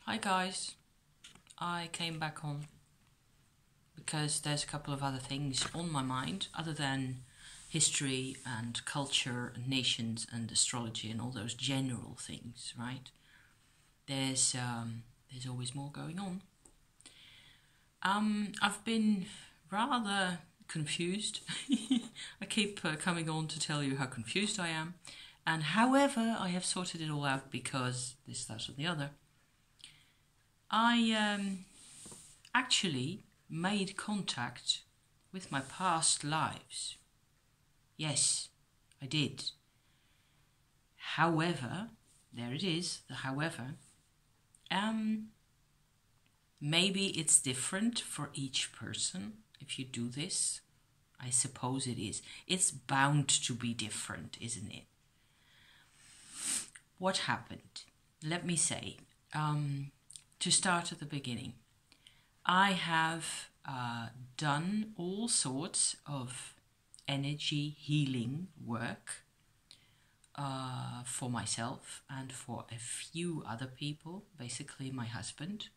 Hi guys, I came back on because there's a couple of other things on my mind other than history and culture and nations and astrology and all those general things, right? There's always more going on. I've been rather confused. I keep coming on to tell you how confused I am, and however I have sorted it all out because this, that, or the other. I actually made contact with my past lives. Yes, I did. However, there it is, the however. Maybe it's different for each person if you do this. I suppose it is. It's bound to be different, isn't it? What happened? Let me say, to start at the beginning, I have done all sorts of energy healing work for myself and for a few other people, basically my husband.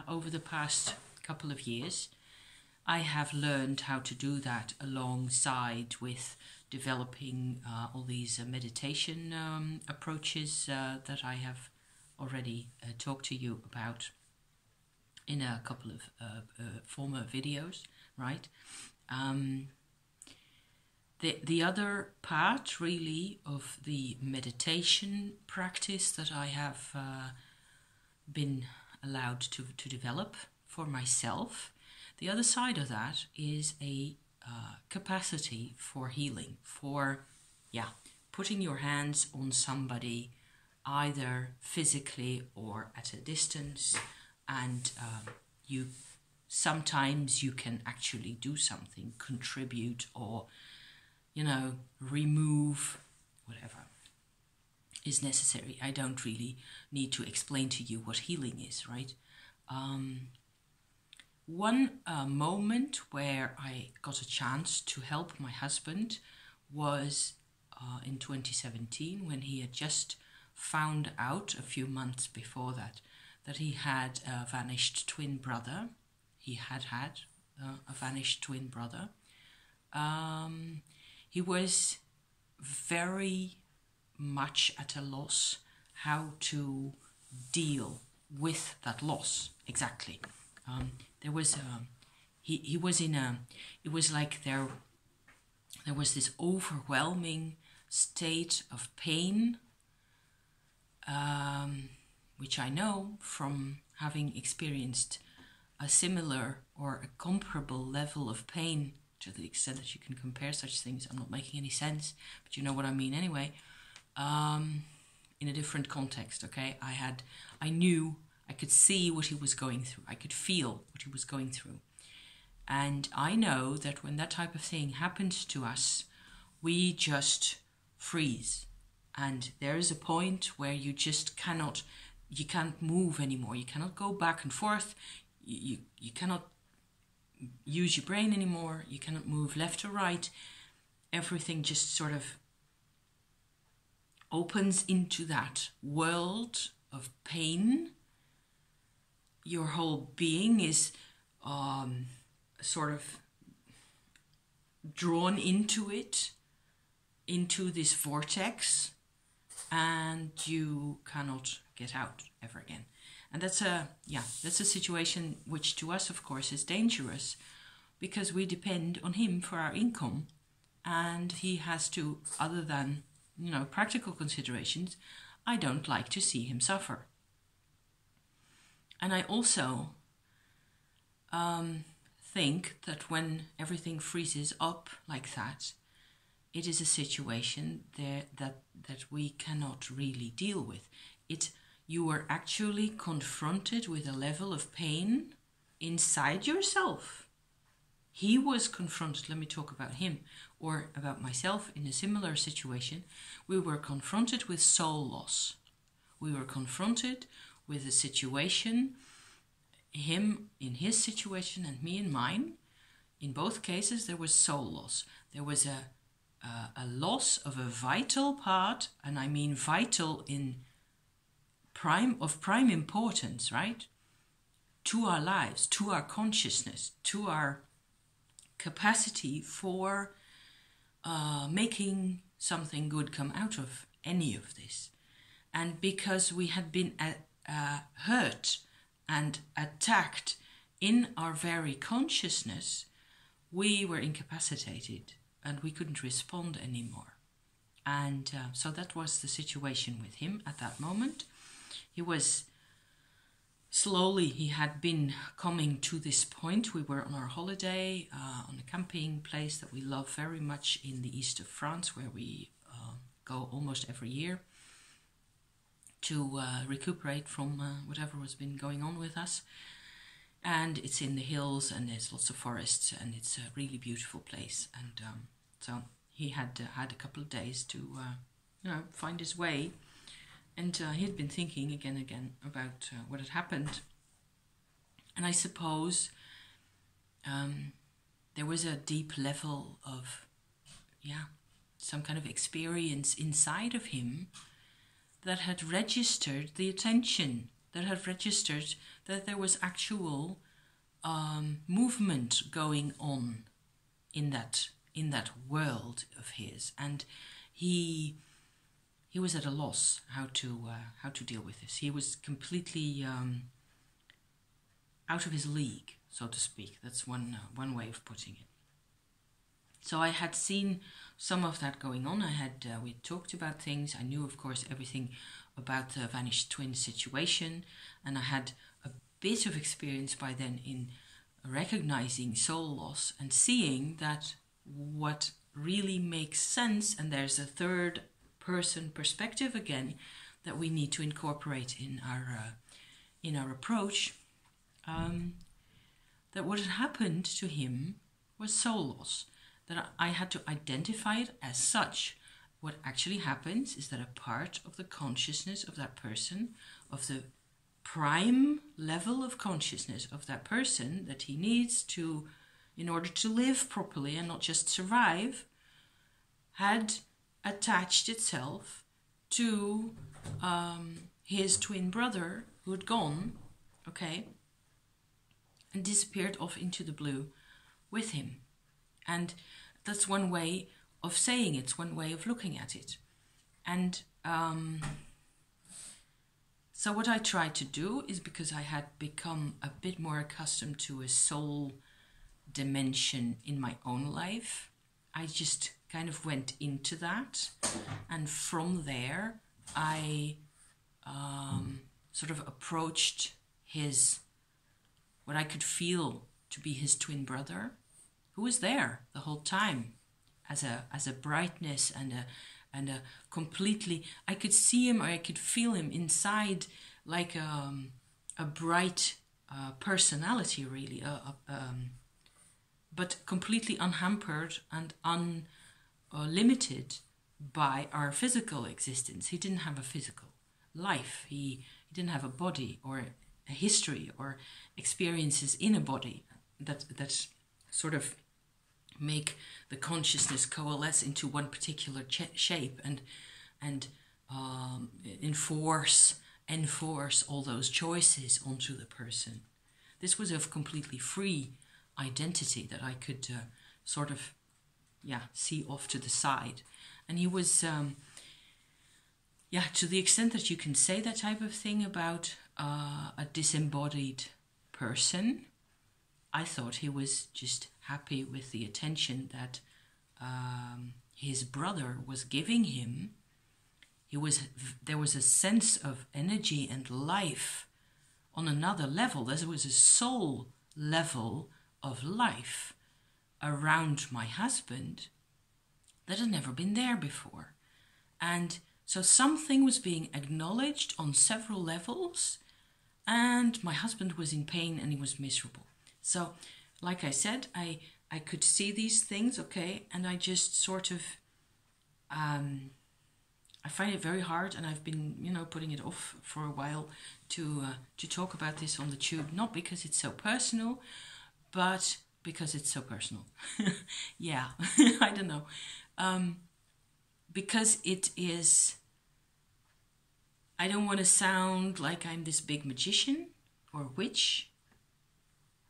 Over the past couple of years, I have learned how to do that alongside with developing all these meditation approaches that I have already talked to you about in a couple of former videos, right? The other part really of the meditation practice that I have been allowed to develop for myself, the other side of that is a capacity for healing, for putting your hands on somebody either physically or at a distance, and you sometimes you can actually do something, contribute, or remove whatever is necessary. I don't really need to explain to you what healing is, right? One moment where I got a chance to help my husband was in 2017, when he had just found out a few months before that he had a vanished twin brother. He had a vanished twin brother. He was very much at a loss how to deal with that loss exactly. There was he was in a, it was like there was this overwhelming state of pain, which I know from having experienced a similar or a comparable level of pain, to the extent that you can compare such things. I'm not making any sense, but you know what I mean anyway. In a different context, okay? I knew, I could see what he was going through. I could feel what he was going through. And I know that when that type of thing happens to us, we just freeze. And there is a point where you just can't move anymore. You cannot go back and forth. You cannot use your brain anymore. You cannot move left or right. Everything just sort of opens into that world of pain. Your whole being is sort of drawn into it, into this vortex, and you cannot get out ever again. And that's a situation which to us, of course, is dangerous, because we depend on him for our income, and he has to, other than practical considerations, I don't like to see him suffer. And I also think that when everything freezes up like that, it is a situation that we cannot really deal with. You are actually confronted with a level of pain inside yourself. He was confronted, let me talk about him, or about myself in a similar situation. We were confronted with soul loss. We were confronted with a situation, him in his situation and me in mine. In both cases, there was soul loss. There was a loss of a vital part, and I mean vital in prime importance, right? To our lives, to our consciousness, to our capacity for making something good come out of any of this. And because we had been hurt and attacked in our very consciousness, we were incapacitated and we couldn't respond anymore. And so that was the situation with him at that moment. He was slowly, he had been coming to this point. We were on our holiday on a camping place that we love very much in the east of France, where we go almost every year to recuperate from whatever has been going on with us. And it's in the hills and there's lots of forests and it's a really beautiful place. And so he had had a couple of days to find his way. And he'd been thinking again about what had happened. And I suppose there was a deep level of, some kind of experience inside of him that had registered the attention, that had registered that there was actual movement going on in that world of his. And he was at a loss how to deal with this. He was completely out of his league, so to speak. That's one way of putting it. So I had seen some of that going on. We talked about things. I knew, of course, everything about the vanished twin situation, and I had a bit of experience by then in recognizing soul loss and seeing that what really makes sense, and there's a third person perspective again that we need to incorporate in our approach, that what had happened to him was soul loss, that I had to identify it as such. What actually happens is that a part of the consciousness of that person, of the prime level of consciousness of that person that he needs to, in order to live properly and not just survive, had attached itself to his twin brother who had gone, and disappeared off into the blue with him. And that's one way of saying it. It's one way of looking at it. And so what I tried to do is, because I had become a bit more accustomed to a soul dimension in my own life, I just kind of went into that. And from there, I sort of approached what I could feel to be his twin brother, who was there the whole time as a brightness and a completely, I could see him, or I could feel him inside, like a bright personality, really, but completely unhampered and unlimited by our physical existence. He didn't have a physical life. He didn't have a body or a history or experiences in a body that sort of make the consciousness coalesce into one particular shape and enforce all those choices onto the person. This was a completely free identity that I could sort of see off to the side. And he was to the extent that you can say that type of thing about a disembodied person, I thought he was just happy with the attention that his brother was giving him. There was a sense of energy and life on another level. There was a soul level of life around my husband that had never been there before. And so something was being acknowledged on several levels, and my husband was in pain and he was miserable. So, like I said, I could see these things, and I just sort of, I find it very hard, and I've been, putting it off for a while to talk about this on the tube, not because it's so personal, but because it's so personal. Yeah, I don't know. Because it is I don't want to sound like I'm this big magician or witch,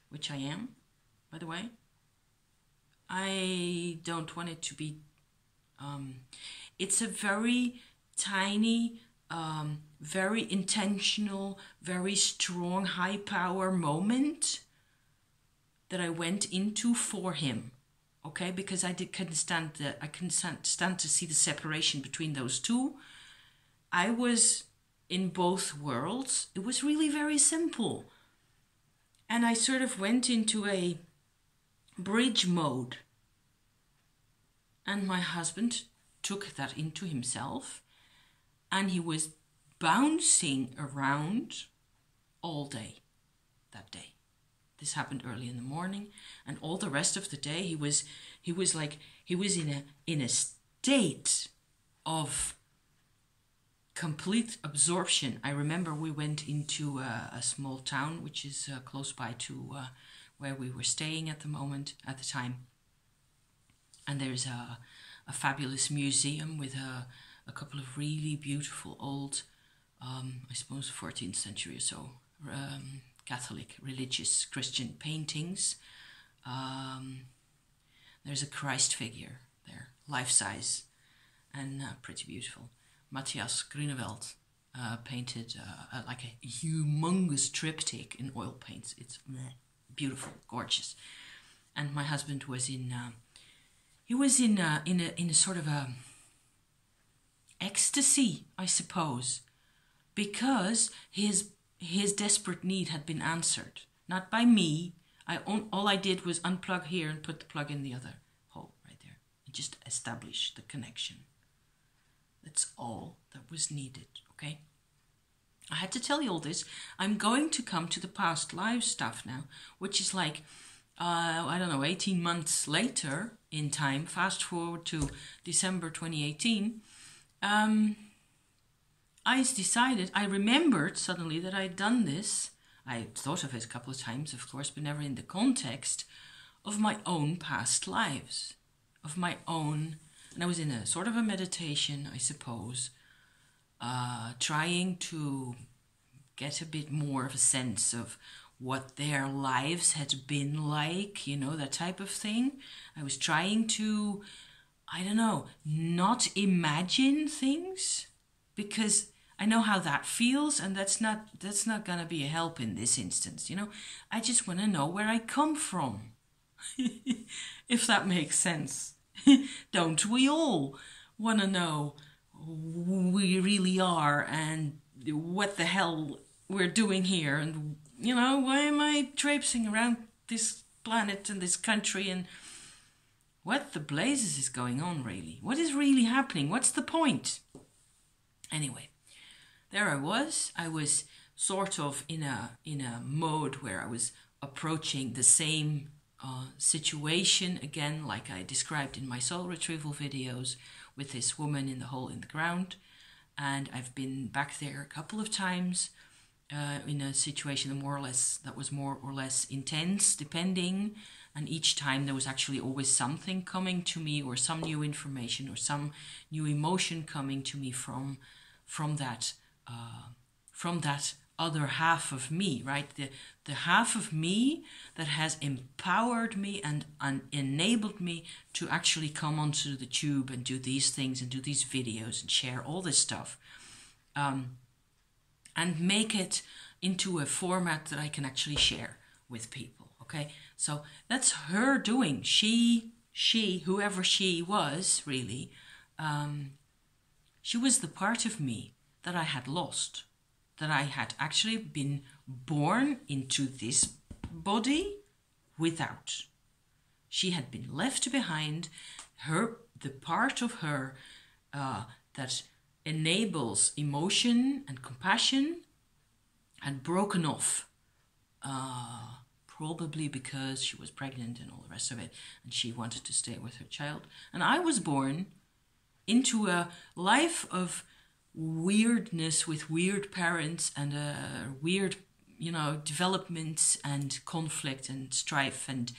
which I am, by the way. I don't want it to be, it's a very tiny, very intentional, very strong, high power moment that I went into for him. Okay, because I couldn't stand to see the separation between those two. I was in both worlds. It was really very simple. And I sort of went into a bridge mode. And my husband took that into himself. And he was bouncing around all day that day. This happened early in the morning, and all the rest of the day he was in a state of complete absorption. I remember we went into a small town which is close by to where we were staying at the time, and there's a fabulous museum with a couple of really beautiful old, I suppose 14th century or so, Catholic, religious, Christian paintings. There's a Christ figure there, life-size, and pretty beautiful. Matthias Grunewald painted like a humongous triptych in oil paints. It's beautiful, gorgeous. And my husband was in a sort of a ecstasy, I suppose, because his desperate need had been answered, not by me. All I did was unplug here and put the plug in the other hole right there, and just establish the connection. That's all that was needed, okay? I had to tell you all this. I'm going to come to the past life stuff now, which is like, 18 months later in time, fast forward to December 2018, I remembered suddenly that I'd done this. I thought of it a couple of times, of course, but never in the context of my own past lives, of my own. And I was in a sort of a meditation, I suppose, trying to get a bit more of a sense of what their lives had been like, that type of thing. I was trying to, not imagine things, because I know how that feels, and that's not going to be a help in this instance, I just want to know where I come from, if that makes sense. Don't we all want to know who we really are and what the hell we're doing here, and why am I traipsing around this planet and this country, and what the blazes is going on really? What is really happening? What's the point? Anyway, there I was sort of in a mode where I was approaching the same situation again, like I described in my soul retrieval videos, with this woman in the hole in the ground. And I've been back there a couple of times in a situation that was more or less intense, depending. And each time there was actually always something coming to me, or some new information, or some new emotion coming to me from that other half of me, right? The half of me that has empowered me and enabled me to actually come onto the tube and do these things and do these videos and share all this stuff, and make it into a format that I can actually share with people. Okay, so that's her doing. She, whoever she was, really, she was the part of me that I had lost, that I had actually been born into this body without. She had been left behind. The part of her that enables emotion and compassion had broken off. Probably because she was pregnant and all the rest of it, and she wanted to stay with her child. And I was born into a life of weirdness with weird parents and weird, developments and conflict and strife and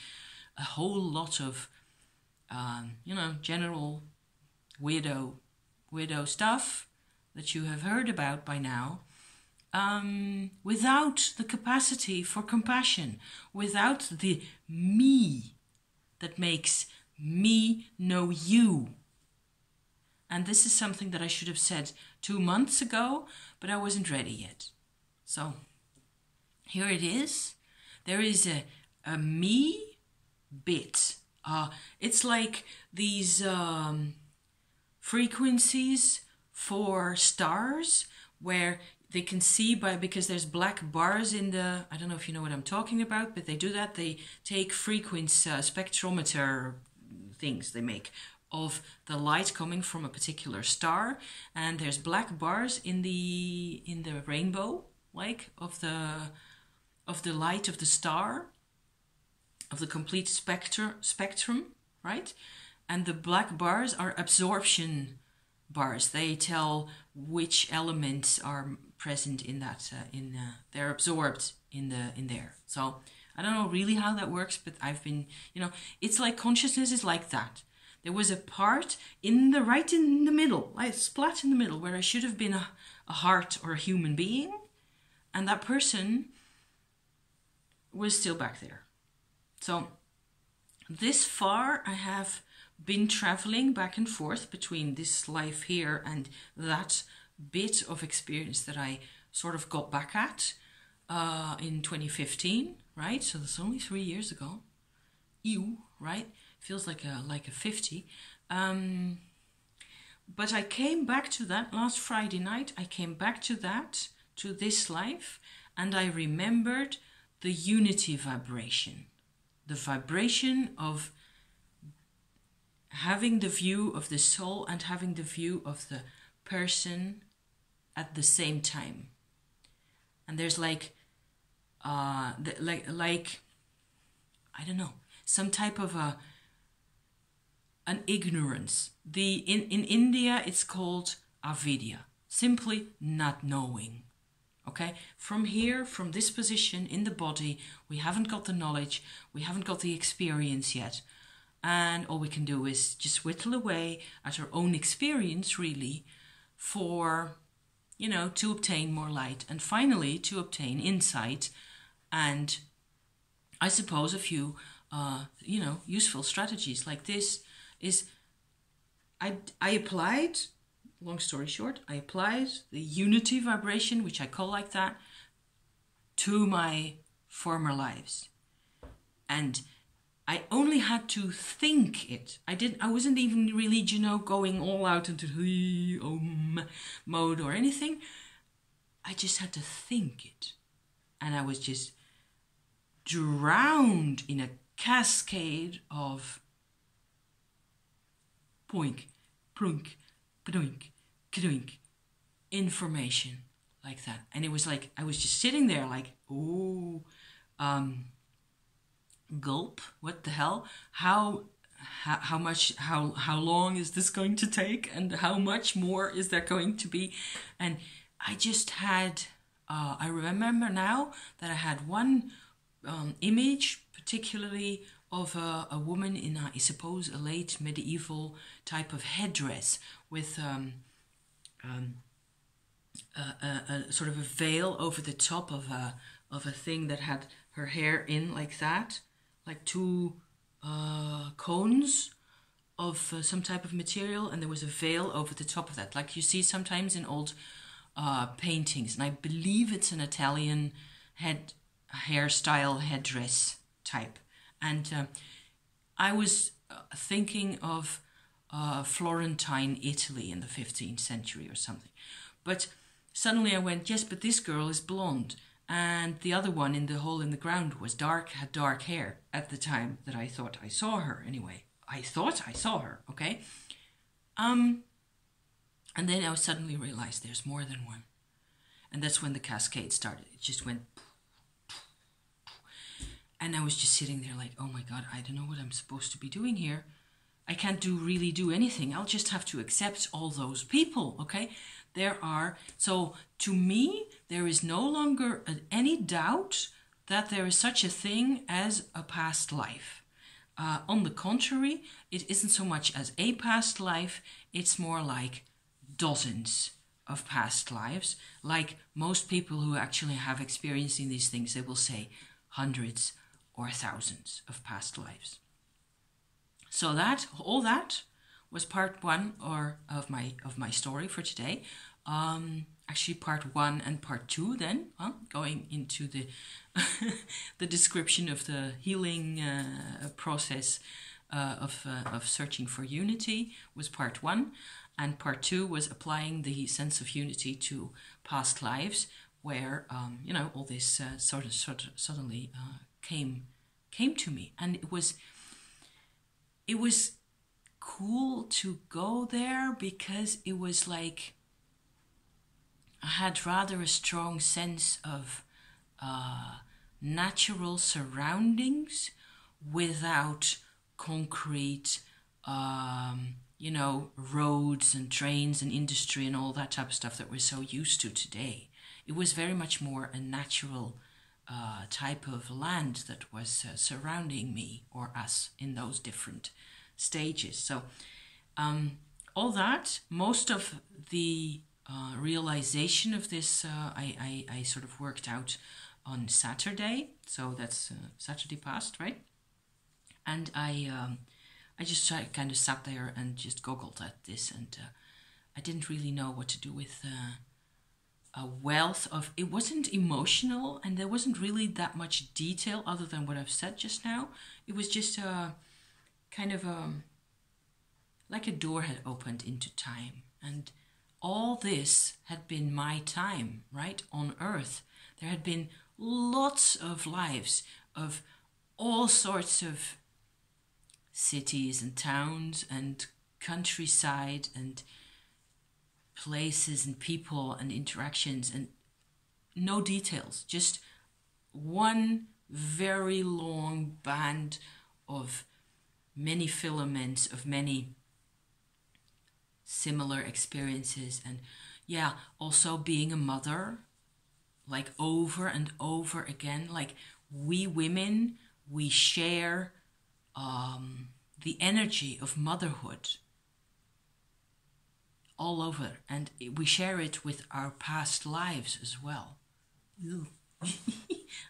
a whole lot of, general weirdo stuff that you have heard about by now, without the capacity for compassion, without the me that makes me know you. And this is something that I should have said 2 months ago, but I wasn't ready yet. So here it is. There is a me bit. It's like these frequencies for stars where they can see because there's black bars in the, I don't know if you know what I'm talking about, but they do that. They take frequency spectrometer things they make of the light coming from a particular star, and there's black bars in the rainbow, like of the light of the star, of the complete spectrum, right? And the black bars are absorption bars. They tell which elements are present in that. They're absorbed in there. So I don't know really how that works, but I've been, it's like consciousness is like that. There was a part right in the middle, like splat in the middle, where I should have been a heart or a human being, and that person was still back there. So this far I have been traveling back and forth between this life here and that bit of experience that I sort of got back at in 2015, right? So that's only 3 years ago. Ew, right? Feels like a 50. But I came back to that last Friday night. I came back to this life, and I remembered the unity vibration. The vibration of having the view of the soul and having the view of the person at the same time. And there's like I don't know, some type of an ignorance. In India it's called avidya, simply not knowing. Okay, from here, from this position in the body, we haven't got the knowledge, we haven't got the experience yet. And all we can do is just whittle away at our own experience, really, for, to obtain more light. And finally, to obtain insight and, I suppose, a few, useful strategies. Like this is, I applied... Long story short, I applied the unity vibration, which I call like that, to my former lives. And I only had to think it. I wasn't even really, going all out into the mode or anything. I just had to think it. And I was just drowned in a cascade of poink, prunk, kadoink, kadoink, information like that. And it was like, I was just sitting there like, gulp, what the hell? How long is this going to take? And how much more is there going to be? And I just had, I remember now that I had one image, particularly of a woman in, I suppose, a late medieval type of headdress with a sort of a veil over the top of a thing that had her hair in like that, like two cones of some type of material, and there was a veil over the top of that, like you see sometimes in old paintings. And I believe it's an Italian hairstyle headdress type. And I was thinking of Florentine Italy in the 15th century or something. But suddenly I went, yes, but this girl is blonde. And the other one in the hole in the ground had dark hair at the time that I thought I saw her anyway. I thought I saw her, okay? And then I suddenly realized there's more than one. And that's when the cascade started. It just went... And I was just sitting there like, oh my God, I don't know what I'm supposed to be doing here. I can't really do anything. I'll just have to accept all those people, okay? So to me, there is no longer any doubt that there is such a thing as a past life. On the contrary, it isn't so much as a past life, it's more like dozens of past lives. Like most people who actually have experiencing these things, they will say hundreds or thousands of past lives. So that all that was part one or of my story for today. Actually, part one and part two. Then going into the the description of the healing process of searching for unity was part one, and part two was applying the sense of unity to past lives, where all this suddenly came to me, and it was cool to go there because it was like I had rather a strong sense of natural surroundings without concrete, roads and trains and industry and all that type of stuff that we're so used to today. It was very much more a natural type of land that was surrounding me or us in those different stages. So all that, most of the realization of this, I sort of worked out on Saturday. So that's Saturday past, right? And I just kind of sat there and just goggled at this, and I didn't really know what to do with a wealth of. It wasn't emotional, and there wasn't really that much detail other than what I've said just now. It was just kind of like a door had opened into time, and all this had been my time, right, on Earth. There had been lots of lives of all sorts of cities and towns and countryside and places and people and interactions, and no details, just one very long band of many filaments of many similar experiences. And also being a mother, like over and over again, like we women, we share the energy of motherhood all over, and we share it with our past lives as well.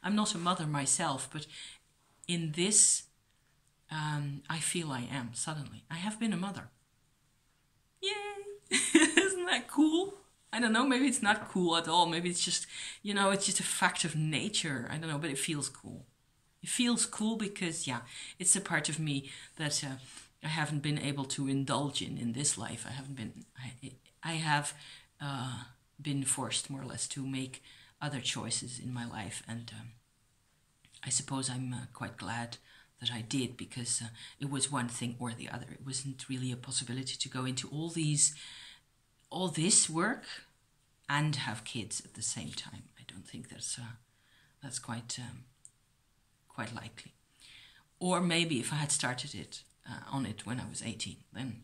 I'm not a mother myself, but in this, I feel I am suddenly. I have been a mother. Yay! Isn't that cool? I don't know, maybe it's not cool at all. Maybe it's just, it's just a fact of nature. I don't know, but it feels cool. It feels cool because, it's a part of me that I haven't been able to indulge in this life. I have been forced more or less to make other choices in my life, and I suppose I'm quite glad that I did, because it was one thing or the other. It wasn't really a possibility to go into all this work and have kids at the same time. I don't think that's quite likely. Or maybe if I had started on it when I was 18, then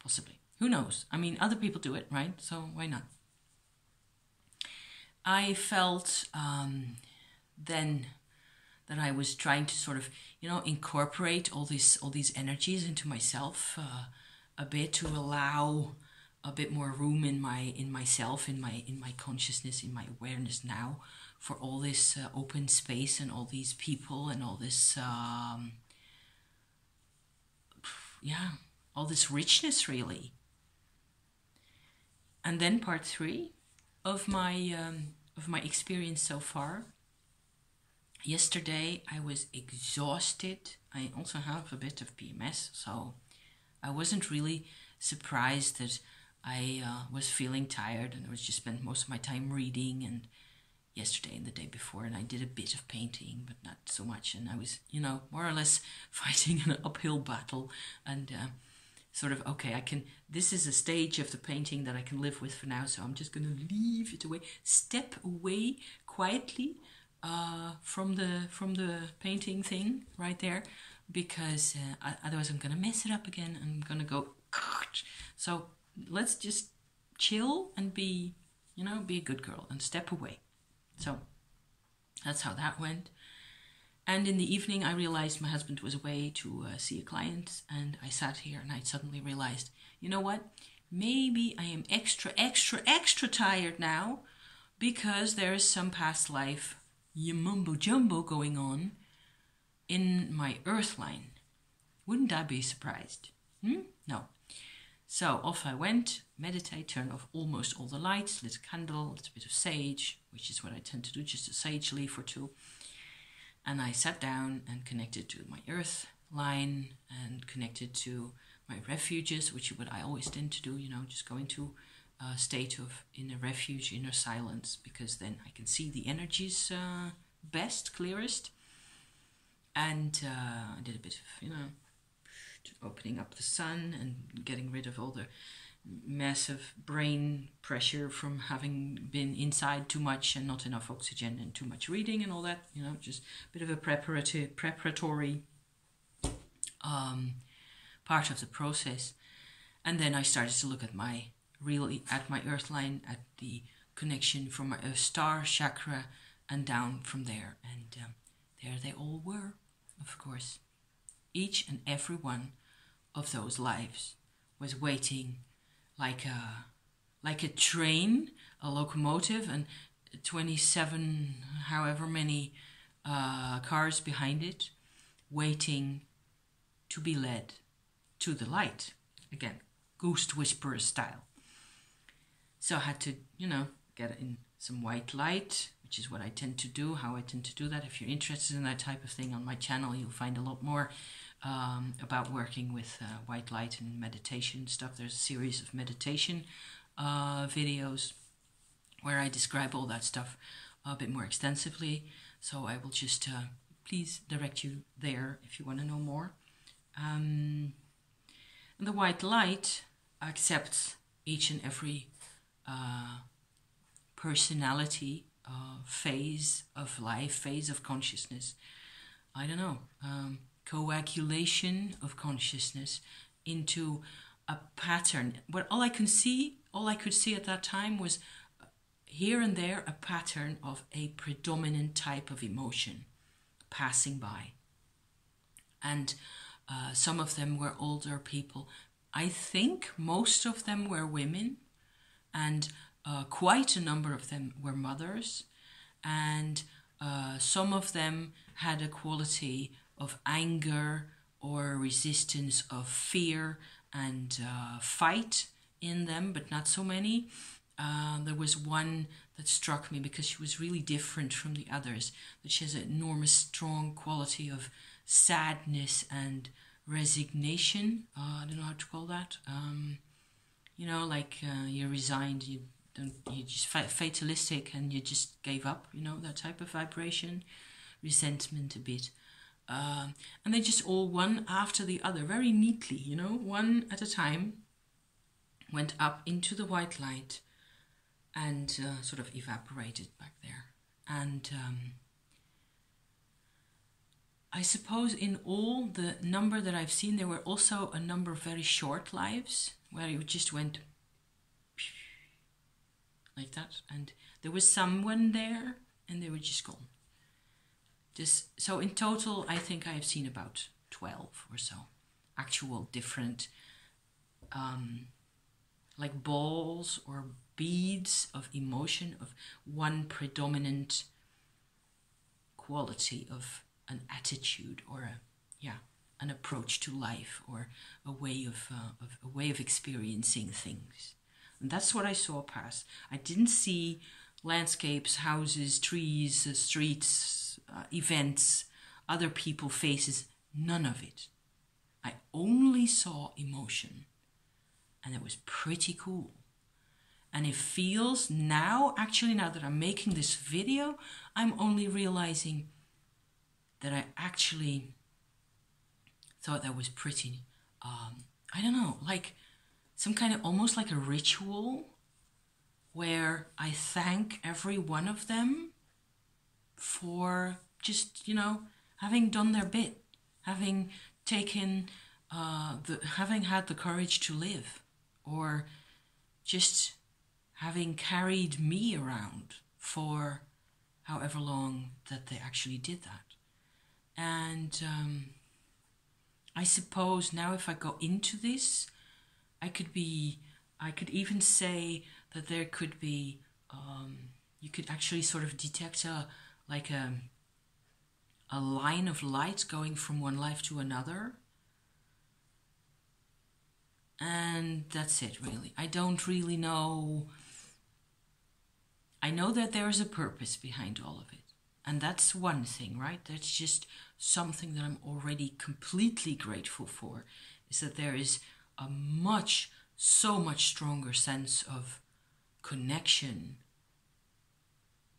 possibly. Who knows? I mean, other people do it, right? So why not? I felt then that I was trying to sort of, incorporate all these energies into myself a bit, to allow a bit more room in myself, in my consciousness, in my awareness now, for all this open space and all these people and all this, all this richness, really. And then part three of my experience so far. Yesterday I was exhausted. I also have a bit of PMS, so I wasn't really surprised that I was feeling tired, and I was just spent most of my time reading, and yesterday and the day before, and I did a bit of painting, but not so much, and I was, more or less fighting an uphill battle, and sort of, okay, this is a stage of the painting that I can live with for now, so I'm just going to leave it away, step away quietly from the painting thing right there, because otherwise I'm going to mess it up again, and I'm going to go, so let's just chill and be a good girl and step away. So that's how that went. And in the evening, I realized my husband was away to see a client, and I sat here and I suddenly realized, you know what? maybe I am extra tired now because there is some past life mumbo jumbo going on in my earth line. Wouldn't I be surprised? No. So off I went, meditate, turn off almost all the lights, lit a candle, lit a bit of sage, which is what I tend to do, just a sage leaf or two. And I sat down and connected to my earth line and connected to my refuges, which is what I always tend to do, just go into a state of inner refuge, inner silence, because then I can see the energies best, clearest. And I did a bit of, opening up the sun and getting rid of all the massive brain pressure from having been inside too much and not enough oxygen and too much reading and all that, just a bit of a preparatory part of the process. And then I started to look at my earth line, at the connection from my star chakra and down from there. And there they all were, of course. Each and every one of those lives was waiting like a train, a locomotive, and 27 however many cars behind it, waiting to be led to the light. Again, ghost whisperer style. So I had to, get in some white light, which is what I tend to do, how I tend to do that. If you're interested in that type of thing on my channel, you'll find a lot more about working with white light and meditation stuff. There's a series of meditation videos where I describe all that stuff a bit more extensively. So I will just please direct you there if you want to know more. And the white light accepts each and every personality, phase of life, phase of consciousness. I don't know, coagulation of consciousness into a pattern. But all I could see at that time was here and there a pattern of a predominant type of emotion passing by. And some of them were older people. I think most of them were women, and quite a number of them were mothers, and some of them had a quality of anger or resistance of fear and fight in them, but not so many. There was one that struck me because she was really different from the others, that she has an enormous strong quality of sadness and resignation. I don't know how to call that. You're resigned, you just fatalistic and you just gave up, that type of vibration, resentment a bit. And they just all one after the other, very neatly, one at a time, went up into the white light and sort of evaporated back there. And I suppose in all the number that I've seen, there were also a number of very short lives where it just went like that, and there was someone there and they were just gone. So in total, I think I have seen about 12 or so actual different like balls or beads of emotion, of one predominant quality of an attitude or an approach to life, or a way of experiencing things. And that's what I saw pass. I didn't see landscapes, houses, trees, streets, events, other people, faces, none of it. I only saw emotion, and it was pretty cool. And it feels now, actually now that I'm making this video, I'm only realizing that I actually thought that was pretty, I don't know, like some kind of almost like a ritual where I thank every one of them for just, having done their bit, having taken, having had the courage to live, or just having carried me around for however long that they actually did that. And I suppose now if I go into this, I could be I could even say that there could be, you could actually sort of detect a line of light going from one life to another. And that's it, really. I don't really know. I know that there is a purpose behind all of it. And that's one thing, right? That's just something that I'm already completely grateful for, is that there is a so much stronger sense of connection.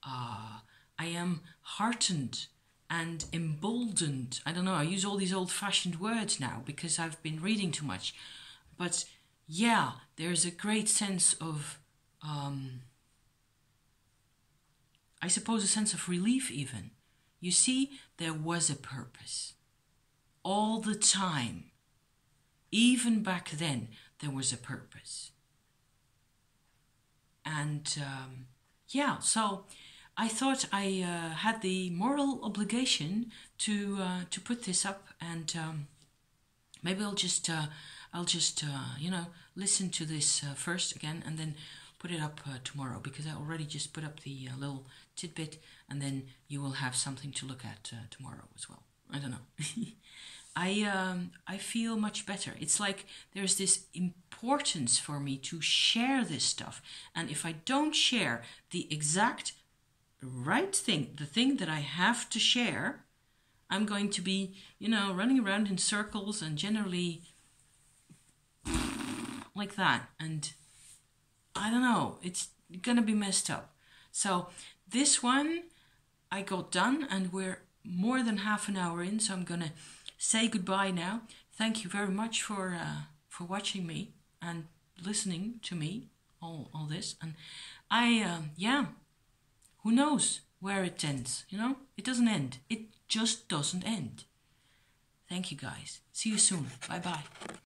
I am heartened and emboldened. I don't know, I use all these old-fashioned words now because I've been reading too much. But yeah, there's a great sense of, I suppose a sense of relief even. You see, there was a purpose. All the time. Even back then, there was a purpose. And yeah, so I thought I had the moral obligation to put this up, and maybe I'll just you know, listen to this first again, and then put it up tomorrow, because I already just put up the little tidbit, and then you will have something to look at tomorrow as well. I don't know. I feel much better. It's like there's this importance for me to share this stuff, and if I don't share the exact right thing, the thing that I have to share, I'm going to be, you know, running around in circles and generally like that, and I don't know, it's gonna be messed up. So this one I got done, and we're more than half an hour in, so I'm gonna say goodbye now. Thank you very much for watching me and listening to me, all this, and yeah, who knows where it ends, you know? It doesn't end. It just doesn't end. Thank you guys. See you soon. Bye bye.